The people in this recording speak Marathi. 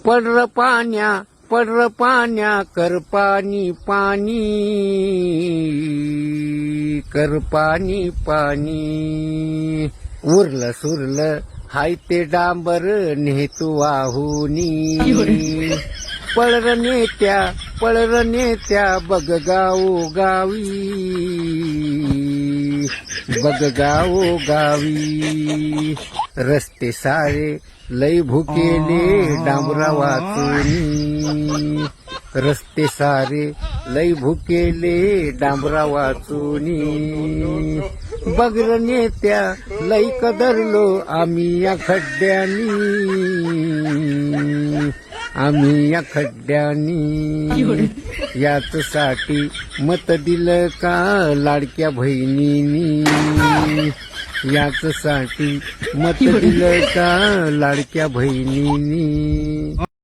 पडर पाण्या कर पाणी पाणी कर पाणी पाणी उरलं सुरलं हाय ते डांबर नेतू वाहुनी पळर नेत्या बग गावो गावी रस्ते सारे लय भुकेले डांबरा वाचूनी रस्ते सारे लय भुकेले डांबरा वाचूनी बगर नेत्या लय कदरलो आम्ही या खड्ड्यानी याच साठी मत दिलं का लाडक्या बहिणीनी याच साठी मत दिलं का लाडक्या बहिणीनी